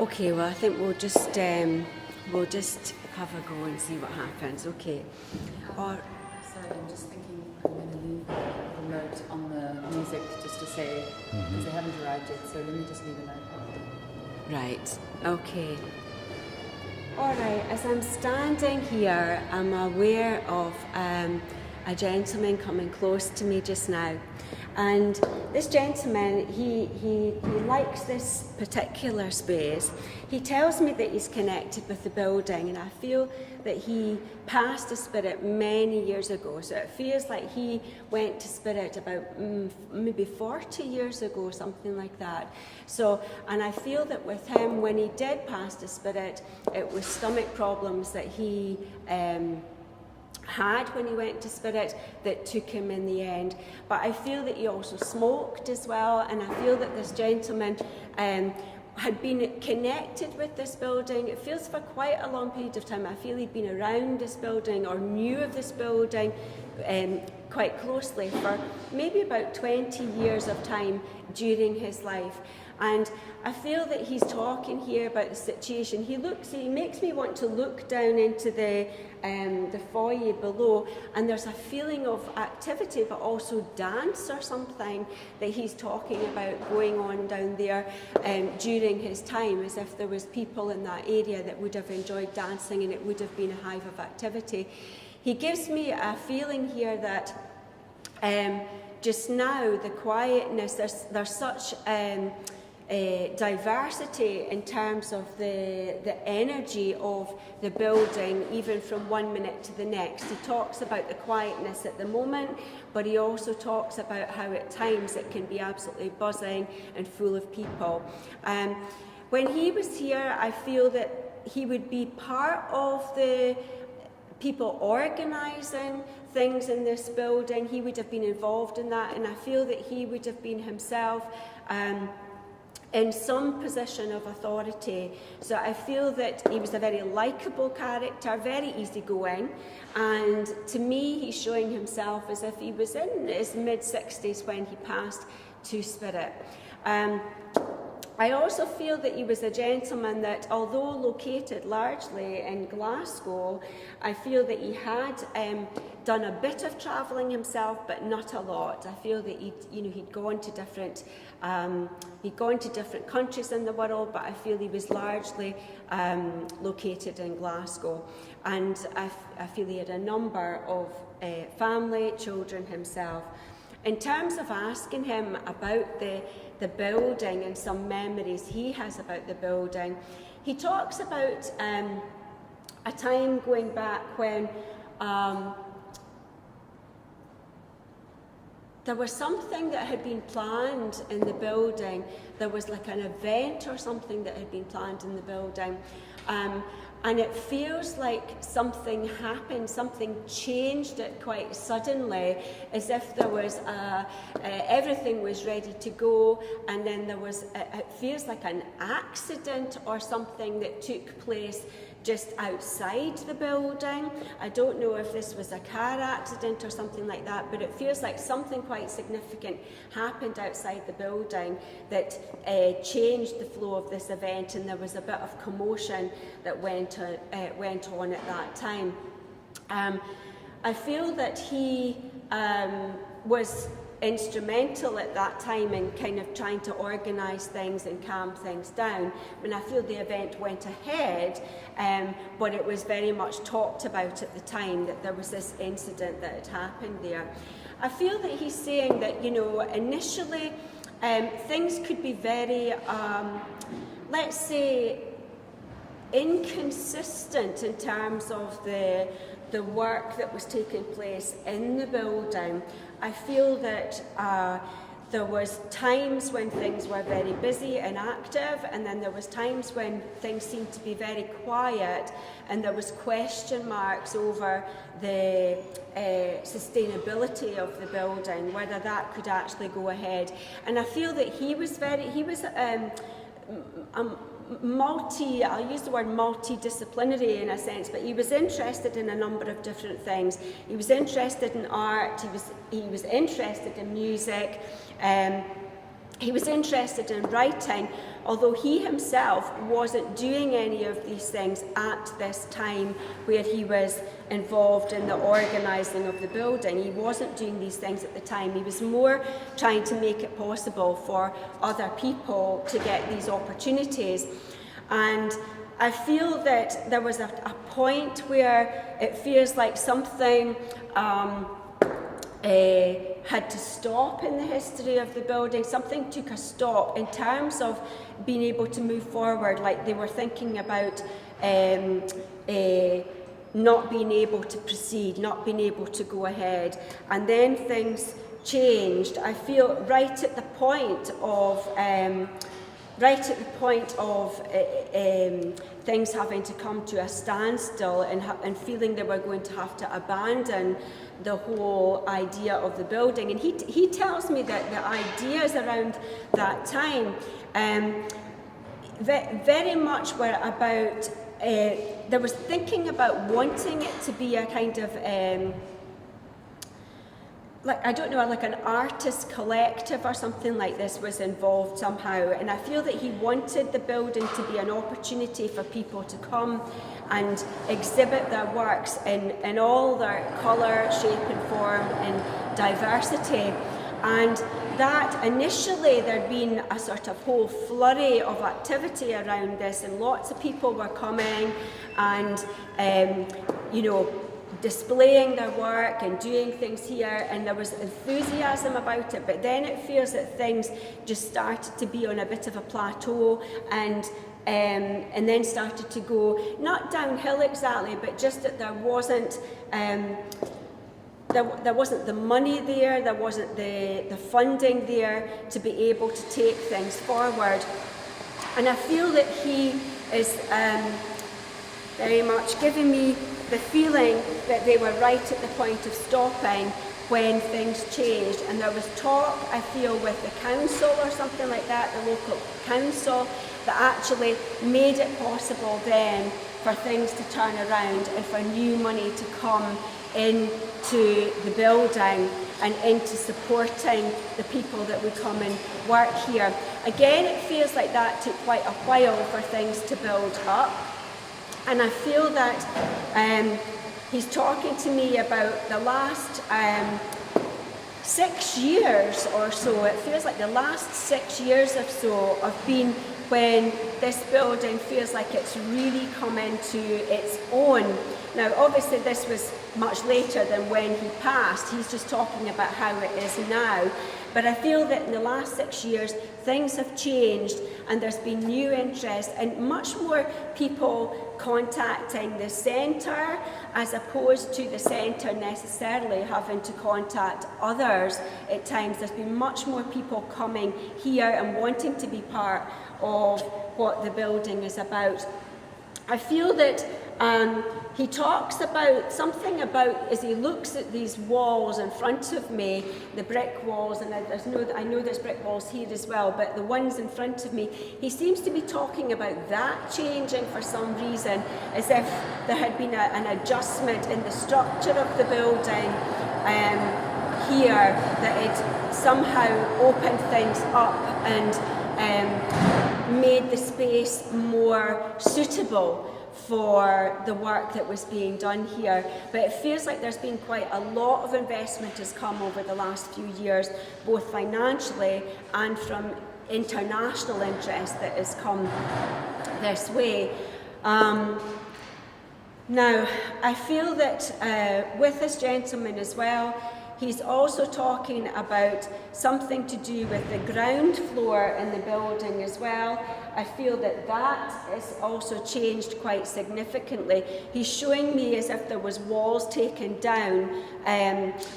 Okay, well, I think we'll just have a go and see what happens. Okay. Or sorry, I'm just thinking I'm going to leave a note on the music just to say, because they haven't arrived yet, so let me just leave a note. right. Okay. All right. As I'm standing here, I'm aware of a gentleman coming close to me just now. And this gentleman, he likes this particular space. He tells me that he's connected with the building, and I feel that he passed the Spirit many years ago. So it feels like he went to Spirit about maybe 40 years ago, something like that. So, and I feel that with him, when he did pass the Spirit, it was stomach problems that he had when he went to Spirit that took him in the end. But I feel that he also smoked as well, and I feel that this gentleman had been connected with this building. It feels for quite a long period of time. I feel he'd been around this building or knew of this building quite closely for maybe about 20 years of time during his life. And I feel that he's talking here about the situation. He makes me want to look down into the foyer below, and there's a feeling of activity, but also dance or something that he's talking about going on down there during his time, as if there was people in that area that would have enjoyed dancing and it would have been a hive of activity. He gives me a feeling here that just now the quietness, there's such diversity in terms of the energy of the building, even from one minute to the next. He talks about the quietness at the moment, but he also talks about how at times it can be absolutely buzzing and full of people. When he was here, I feel that he would be part of the people organising things in this building. He would have been involved in that, and I feel that he would have been himself in some position of authority. So I feel that he was a very likeable character, very easygoing, and to me he's showing himself as if he was in his mid-60s when he passed to Spirit. I also feel that he was a gentleman that, although located largely in Glasgow, I feel that he had done a bit of travelling himself, but not a lot. I feel that he'd gone to different countries in the world, but I feel he was largely located in Glasgow. And I feel he had a number of family, children himself. In terms of asking him about the building and some memories he has about the building, he talks about a time going back when there was something that had been planned in the building. There was like an event or something that had been planned in the building. And it feels like something happened, something changed it quite suddenly, as if there was everything was ready to go, and then there was, it feels like an accident or something that took place just outside the building. I don't know if this was a car accident or something like that, but it feels like something quite significant happened outside the building that changed the flow of this event, and there was a bit of commotion that went on at that time. I feel that he was instrumental at that time in kind of trying to organise things and calm things down. And I feel the event went ahead, but it was very much talked about at the time that there was this incident that had happened there. I feel that he's saying that, initially things could be very, let's say, inconsistent in terms of the work that was taking place in the building. I feel that there was times when things were very busy and active, and then there was times when things seemed to be very quiet, and there was question marks over the sustainability of the building, whether that could actually go ahead. And I feel that he was I'll use the word multidisciplinary in a sense, but he was interested in a number of different things. He was interested in art, he was interested in music, he was interested in writing, although he himself wasn't doing any of these things at this time where he was involved in the organising of the building. He wasn't doing these things at the time. He was more trying to make it possible for other people to get these opportunities. And I feel that there was a point where it feels like something had to stop in the history of the building. Something took a stop in terms of being able to move forward, like they were thinking about not being able to proceed, not being able to go ahead. And then things changed. I feel right at the point of things having to come to a standstill and feeling they were going to have to abandon the whole idea of the building. And he tells me that the ideas around that time very much were about, there was thinking about wanting it to be a kind of, like, I don't know, like an artist collective or something like this was involved somehow. And I feel that he wanted the building to be an opportunity for people to come and exhibit their works in all their colour, shape and form and diversity. And that initially there'd been a sort of whole flurry of activity around this, and lots of people were coming and, displaying their work and doing things here, and there was enthusiasm about it. But then it feels that things just started to be on a bit of a plateau, and then started to go not downhill exactly, but just that there wasn't there wasn't the money there, there wasn't the funding there to be able to take things forward. And I feel that he is very much giving me the feeling that they were right at the point of stopping when things changed. And there was talk, I feel, with the council or something like that, the local council, that actually made it possible then for things to turn around and for new money to come into the building and into supporting the people that would come and work here. Again, it feels like that took quite a while for things to build up. And I feel that he's talking to me about the last 6 years or so. It feels like the last 6 years or so have been when this building feels like it's really come into its own. Now, obviously this was much later than when he passed. He's just talking about how it is now. But I feel that in the last 6 years, things have changed and there's been new interest and much more people contacting the centre as opposed to the centre necessarily having to contact others at times. There's been much more people coming here and wanting to be part of what the building is about. I feel that he talks about something about, as he looks at these walls in front of me, the brick walls, and I know there's brick walls here as well, but the ones in front of me, he seems to be talking about that changing for some reason, as if there had been an adjustment in the structure of the building here, that it somehow opened things up and made the space more suitable for the work that was being done here. But it feels like there's been quite a lot of investment has come over the last few years, both financially and from international interest that has come this way. Now, I feel that with this gentleman as well, he's also talking about something to do with the ground floor in the building as well. I feel that that has also changed quite significantly. He's showing me as if there was walls taken down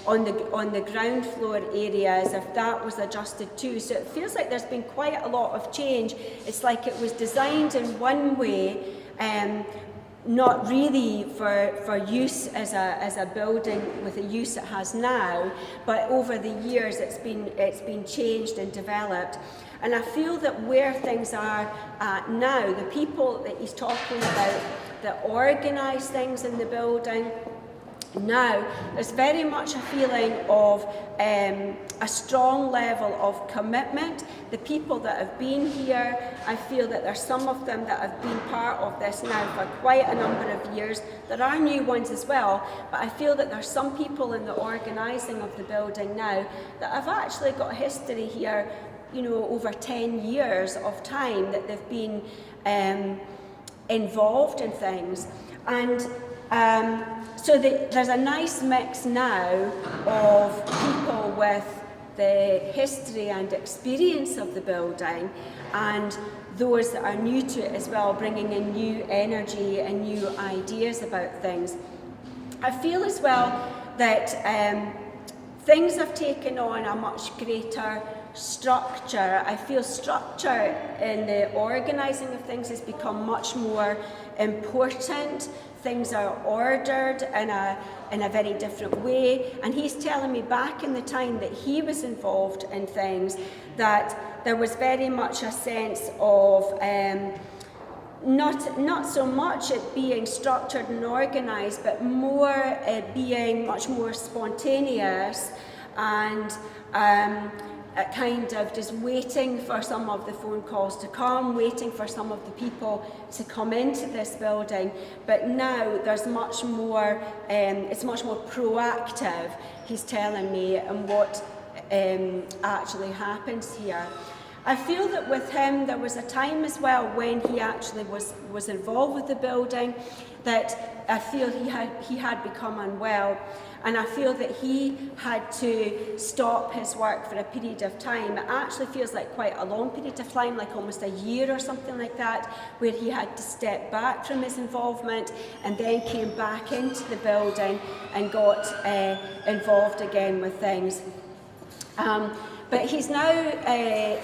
on the ground floor area, as if that was adjusted too. So it feels like there's been quite a lot of change. It's like it was designed in one way, not really for use as a building with the use it has now, but over the years it's been changed and developed. And I feel that where things are now, the people that he's talking about that organise things in the building, Now, there's very much a feeling of a strong level of commitment. The people that have been here, I feel that there's some of them that have been part of this now for quite a number of years. There are new ones as well, but I feel that there's some people in the organising of the building now that have actually got history here, you know, over 10 years of time that they've been involved in things. And so there's a nice mix now of people with the history and experience of the building and those that are new to it as well, bringing in new energy and new ideas about things. I feel as well that things have taken on a much greater structure. I feel structure in the organising of things has become much more important. Things are ordered in a very different way, and he's telling me back in the time that he was involved in things that there was very much a sense of not so much it being structured and organised, but more it being much more spontaneous and kind of just waiting for some of the phone calls to come, waiting for some of the people to come into this building. But now there's much more, it's much more proactive, he's telling me, and what actually happens here. I feel that with him there was a time as well when he actually was involved with the building that I feel he had become unwell. And I feel that he had to stop his work for a period of time. It actually feels like quite a long period of time, like almost a year or something like that, where he had to step back from his involvement and then came back into the building and got involved again with things. But he's now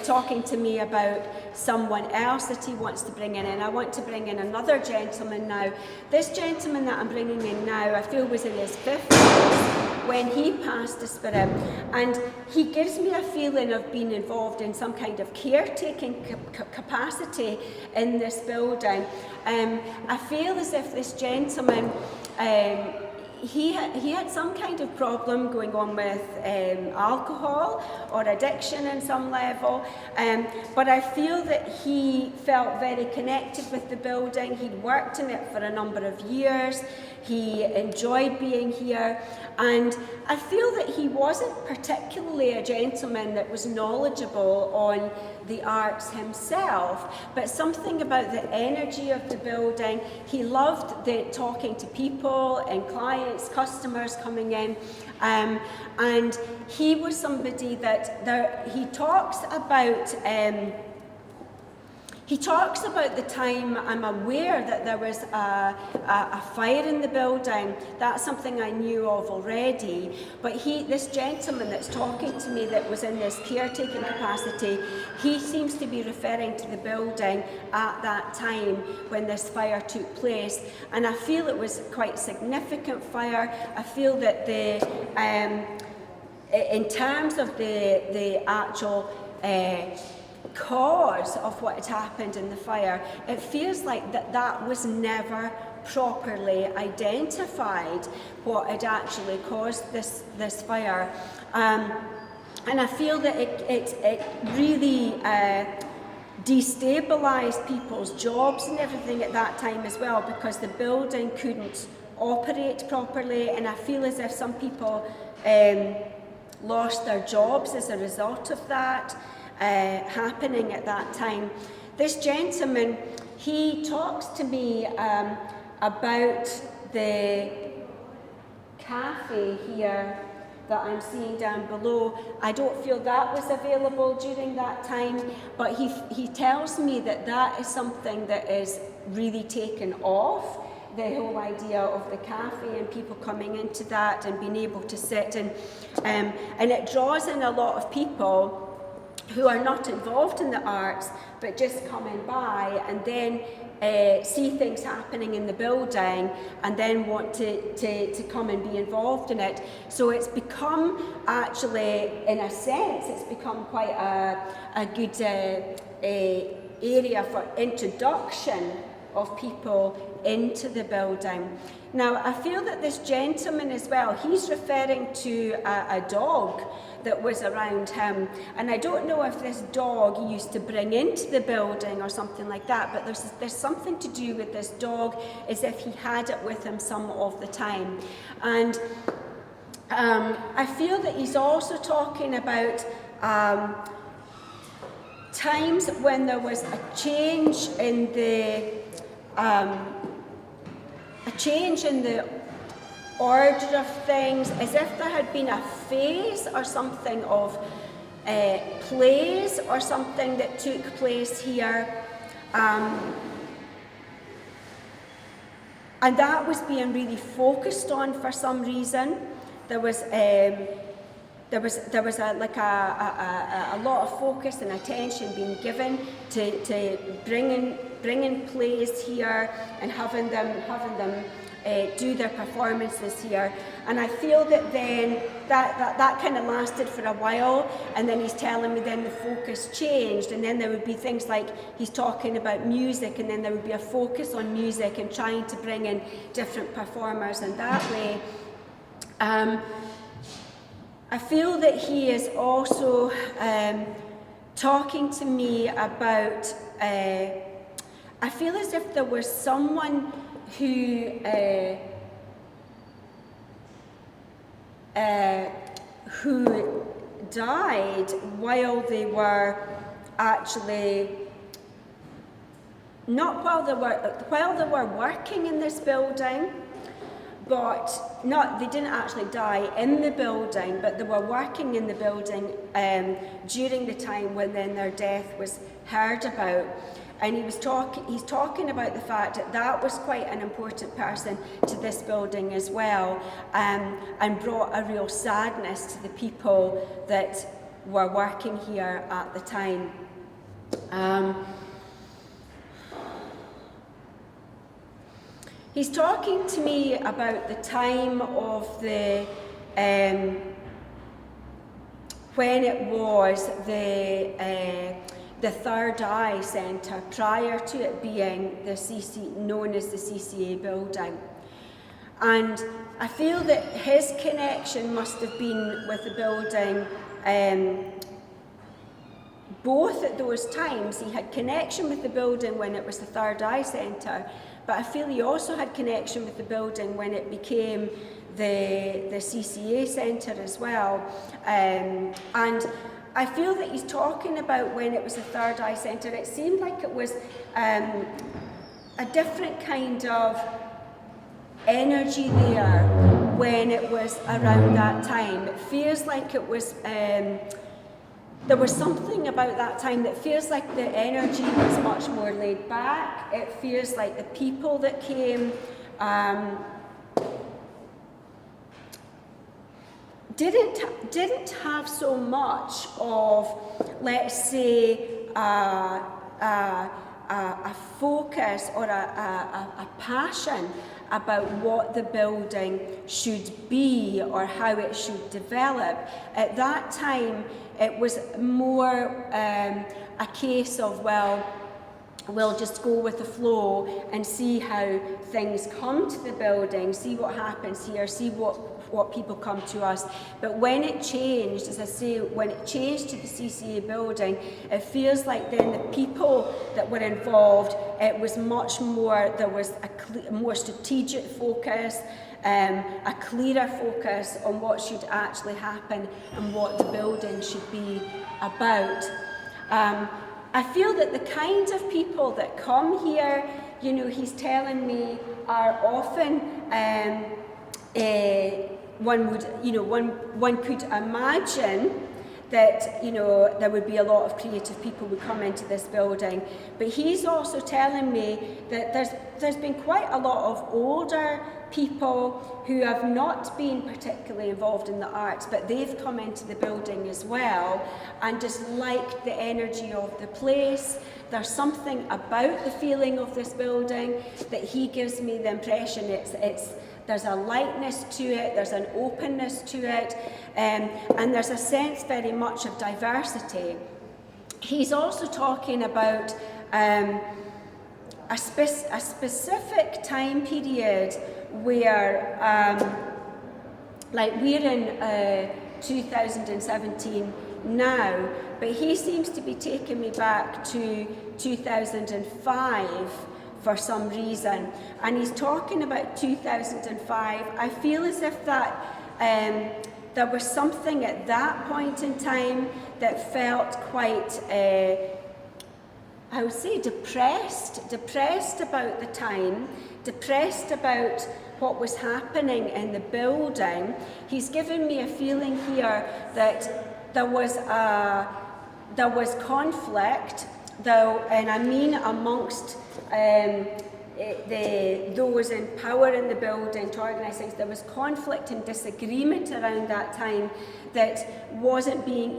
talking to me about someone else that he wants to bring in, and I want to bring in another gentleman now. This gentleman that I'm bringing in now, I feel was in his 50s when he passed the spirit, and he gives me a feeling of being involved in some kind of caretaking capacity in this building. I feel as if this gentleman he had some kind of problem going on with alcohol or addiction in some level, but I feel that he felt very connected with the building. He'd worked in it for a number of years. He enjoyed being here, and I feel that he wasn't particularly a gentleman that was knowledgeable on the arts himself, but something about the energy of the building. He loved talking to people and clients, customers coming in, and he was somebody that he talks about the time. I'm aware that there was a fire in the building. That's something I knew of already. But this gentleman that's talking to me that was in this caretaking capacity, he seems to be referring to the building at that time when this fire took place. And I feel it was quite a significant fire. I feel that in terms of the actual cause of what had happened in the fire, it feels like that was never properly identified, what had actually caused this fire. And I feel that it really destabilised people's jobs and everything at that time as well, because the building couldn't operate properly, and I feel as if some people lost their jobs as a result of that happening at that time. This gentleman, he talks to me about the cafe here that I'm seeing down below. I don't feel that was available during that time, but he tells me that is something that is really taken off, the whole idea of the cafe and people coming into that and being able to sit and it draws in a lot of people who are not involved in the arts but just coming by and then see things happening in the building and then want to come and be involved in it. So it's become, actually, in a sense, it's become quite a good area for introduction of people into the building. Now, I feel that this gentleman as well, he's referring to a dog that was around him. And I don't know if this dog he used to bring into the building or something like that, but there's something to do with this dog as if he had it with him some of the time. And I feel that he's also talking about times when there was a change in the order of things, as if there had been a phase or something of plays or something that took place here, and that was being really focused on for some reason. There was a lot of focus and attention being given to bringing plays here and having them do their performances here. And I feel that then that kind of lasted for a while, and then he's telling me then the focus changed, and then there would be things like he's talking about music, and then there would be a focus on music and trying to bring in different performers in that way. I feel that he is also talking to me about, I feel as if there was someone who died while they were actually, not while they were working in this building, but they didn't actually die in the building, but they were working in the building during the time when then their death was heard about. And he's talking about the fact that was quite an important person to this building as well, and brought a real sadness to the people that were working here at the time. He's talking to me about the time of the when it was the Third Eye Centre, prior to it being known as the CCA building. And I feel that his connection must have been with the building both at those times. He had connection with the building when it was the Third Eye Centre, but I feel he also had connection with the building when it became the CCA Centre as well. And I feel that he's talking about when it was the Third Eye Centre, it seemed like it was a different kind of energy there when it was around that time. It feels like it was, there was something about that time that feels like the energy was much more laid back. It feels like the people that came didn't have so much of, let's say, a focus or a passion about what the building should be or how it should develop. At that time, it was more a case of, well, we'll just go with the flow and see how things come to the building, see what happens here, see what people come to us. But when it changed, as I say, when it changed to the CCA building, it feels like then the people that were involved, it was much more, there was a more strategic focus, a clearer focus on what should actually happen and what the building should be about. I feel that the kinds of people that come here, you know, he's telling me, are often one could imagine that, you know, there would be a lot of creative people who come into this building. But he's also telling me that there's been quite a lot of older people who have not been particularly involved in the arts, but they've come into the building as well and just liked the energy of the place. There's something about the feeling of this building that he gives me the impression there's a lightness to it, there's an openness to it, and there's a sense very much of diversity. He's also talking about a specific time period where, like we're in 2017 now, but he seems to be taking me back to 2005 for some reason, and he's talking about 2005. I feel as if that there was something at that point in time that felt quite, I would say, depressed about the time, depressed about what was happening in the building. He's given me a feeling here that there was conflict, though, and I mean amongst those in power in the building to organise things. There was conflict and disagreement around that time that wasn't being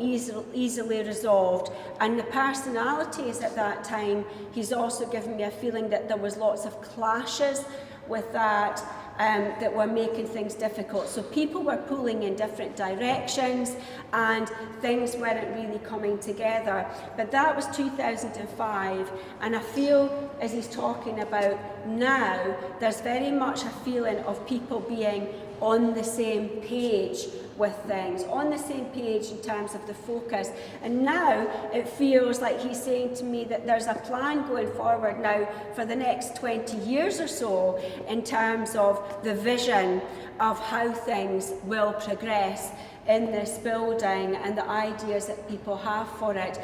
easily resolved, and the personalities at that time, he's also given me a feeling that there was lots of clashes with that, that were making things difficult. So people were pulling in different directions and things weren't really coming together. But that was 2005, and I feel, as he's talking about now, there's very much a feeling of people being on the same page with things, on the same page in terms of the focus. And now it feels like he's saying to me that there's a plan going forward now for the next 20 years or so in terms of the vision of how things will progress in this building and the ideas that people have for it.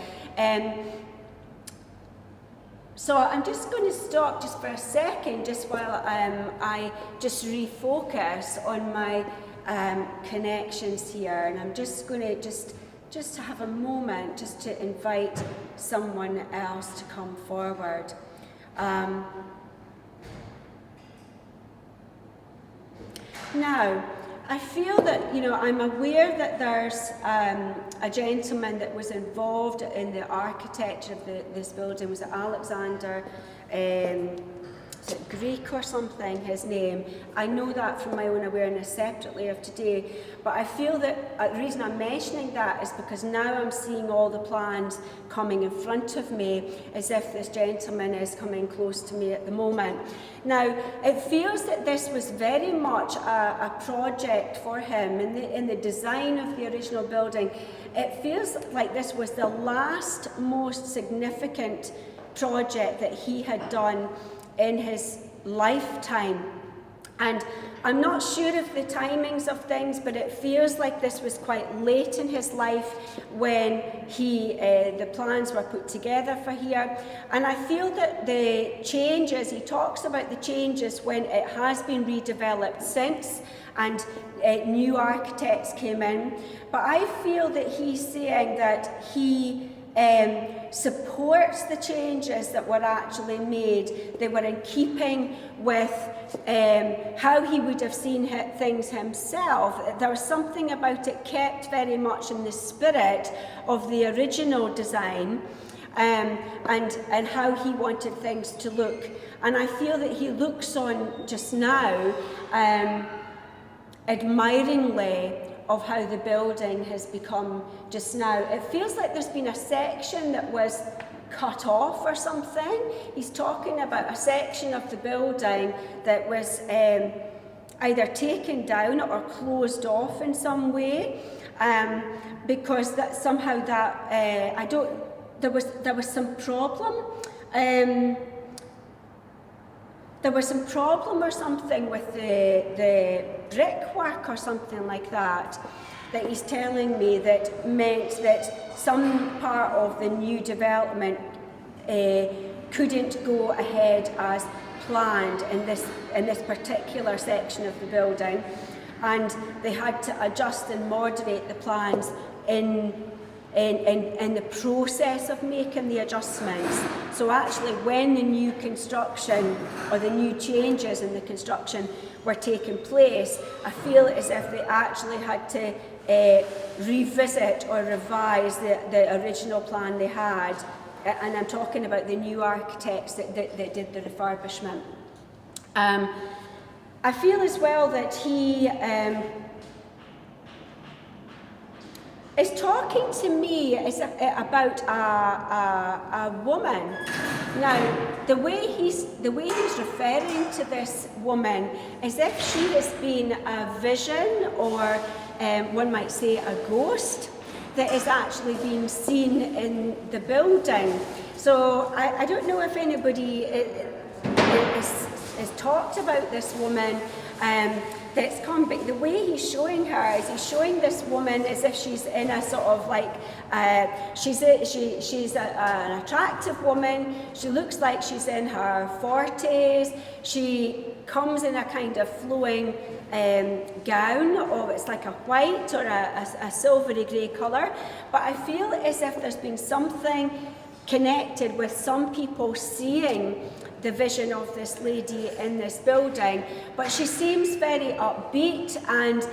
So I'm just going to stop just for a second, just while I just refocus on my connections here, and I'm just going to just have a moment just to invite someone else to come forward. Now, I feel that, I'm aware that there's a gentleman that was involved in the architecture of this building. Was it Alexander? Is it Greek or something, his name? I know that from my own awareness separately of today, but I feel that the reason I'm mentioning that is because now I'm seeing all the plans coming in front of me as if this gentleman is coming close to me at the moment. Now, it feels that this was very much a project for him in the design of the original building. It feels like this was the last most significant project that he had done in his lifetime. And I'm not sure of the timings of things, but it feels like this was quite late in his life when the plans were put together for here. And I feel that the changes, he talks about the changes when it has been redeveloped since, and new architects came in. But I feel that he's saying that he supports the changes that were actually made. They were in keeping with how he would have seen things himself. There was something about it kept very much in the spirit of the original design, and how he wanted things to look. And I feel that he looks on just now admiringly of how the building has become just now. It feels like there's been a section that was cut off or something. He's talking about a section of the building that was either taken down or closed off in some way, because that somehow that there was some problem. There was some problem or something with the brickwork or something like that he's telling me that meant that some part of the new development couldn't go ahead as planned in this particular section of the building, and they had to adjust and moderate the plans in the process of making the adjustments. So actually when the new construction or the new changes in the construction were taking place, I feel as if they actually had to revisit or revise the original plan they had. And I'm talking about the new architects that did the refurbishment. I feel as well that he is talking to me about a woman Now, the way he's referring to this woman is if she has been a vision, or one might say a ghost, that is actually being seen in the building. So I don't know if anybody has talked about this woman that's come, but the way he's showing her is he's showing this woman as if she's in a sort of like, she's an attractive woman. She looks like she's in her 40s. She comes in a kind of flowing gown, or it's like a white or a silvery grey colour. But I feel as if there's been something connected with some people seeing the vision of this lady in this building, but she seems very upbeat, and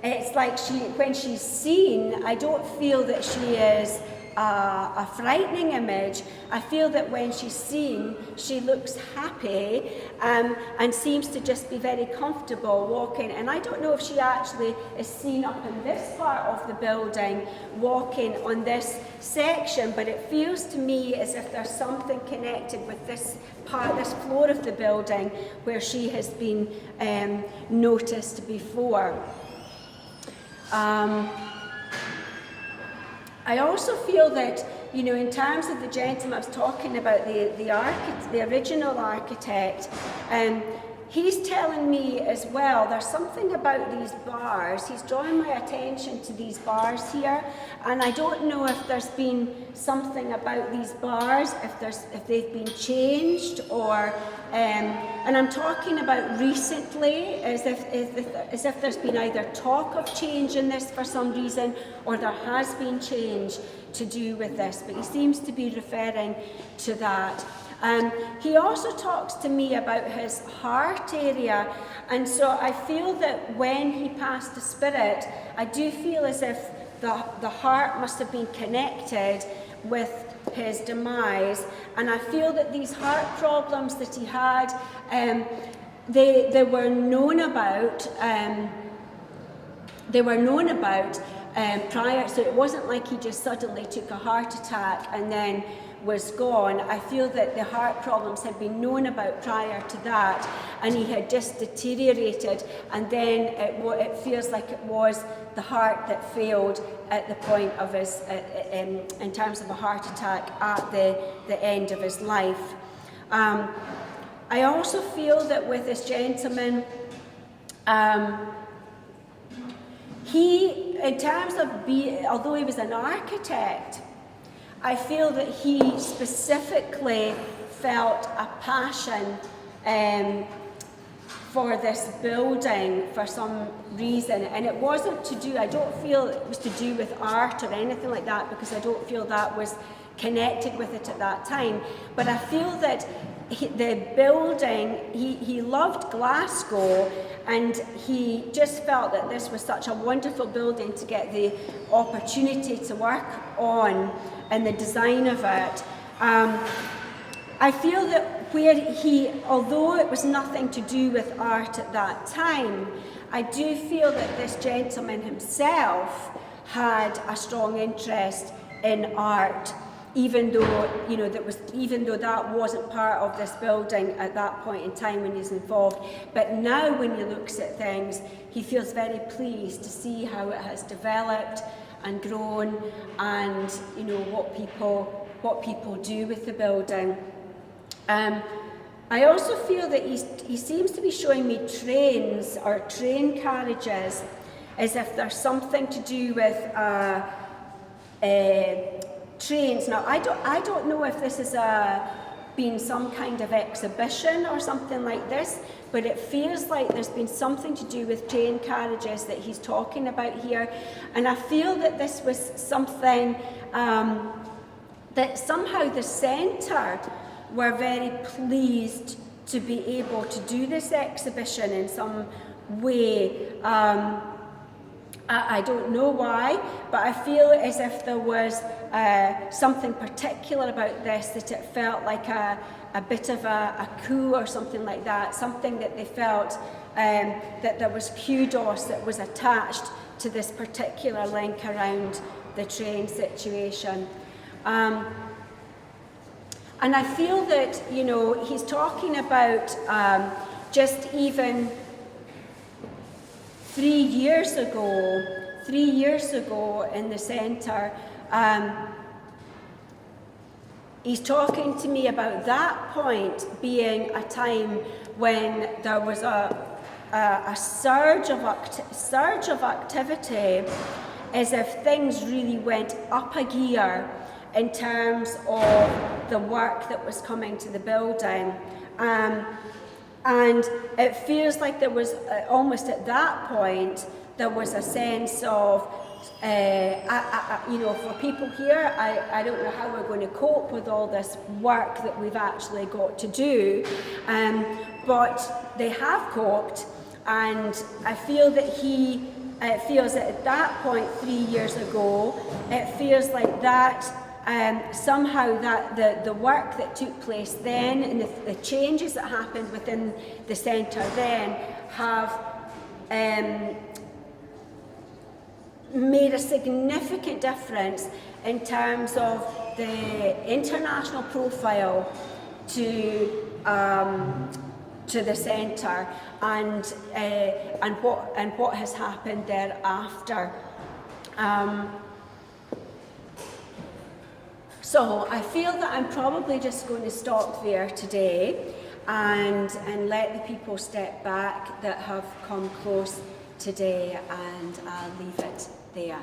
it's like when she's seen, I don't feel that she is a frightening image. I feel that when she's seen, she looks happy and seems to just be very comfortable walking. And I don't know if she actually is seen up in this part of the building, walking on this section, but it feels to me as if there's something connected with this part, this floor of the building, where she has been noticed before. I also feel that, you know, in terms of the gentleman I was talking about, the original architect, he's telling me as well, there's something about these bars. He's drawing my attention to these bars here, and I don't know if there's been something about these bars, if they've been changed, or and I'm talking about recently, as if there's been either talk of change in this for some reason, or there has been change to do with this, but he seems to be referring to that. He also talks to me about his heart area, and so I feel that when he passed the spirit, I do feel as if the heart must have been connected with his demise, and I feel that these heart problems that he had, they were known about. Prior, so it wasn't like he just suddenly took a heart attack and then was gone. I feel that the heart problems had been known about prior to that, and he had just deteriorated, and then it feels like it was the heart that failed at the point of his, in terms of a heart attack at the end of his life. I also feel that with this gentleman, in terms of although he was an architect, I feel that he specifically felt a passion for this building for some reason, and it wasn't to do, I don't feel it was to do with art or anything like that, because I don't feel that was connected with it at that time, but I feel that the building, he loved Glasgow, and he just felt that this was such a wonderful building to get the opportunity to work on and the design of it. I feel that although it was nothing to do with art at that time, I do feel that this gentleman himself had a strong interest in art, even though that wasn't part of this building at that point in time when he's involved. But now when he looks at things, he feels very pleased to see how it has developed and grown, and what people do with the building. I also feel that he seems to be showing me trains or train carriages, as if there's something to do with trains. Now, I don't know if this has been some kind of exhibition or something like this, but it feels like there's been something to do with train carriages that he's talking about here. And I feel that this was something that somehow the centre were very pleased to be able to do this exhibition in some way. I don't know why, but I feel as if there was something particular about this, that it felt like a bit of a coup or something like that, something that they felt that there was kudos that was attached to this particular link around the train situation. And I feel that, you know, he's talking about just even 3 years ago in the centre, he's talking to me about that point being a time when there was a surge of activity, as if things really went up a gear in terms of the work that was coming to the building. And it feels like there was, almost at that point, there was a sense of, you know, for people here, I don't know how we're going to cope with all this work that we've actually got to do, but they have coped, and I feel that he feels that at that point 3 years ago, it feels like that somehow that the work that took place then and the changes that happened within the centre then have made a significant difference in terms of the international profile to the centre and what has happened thereafter. So I feel that I'm probably just going to stop there today and let the people step back that have come close today, and I'll leave it there.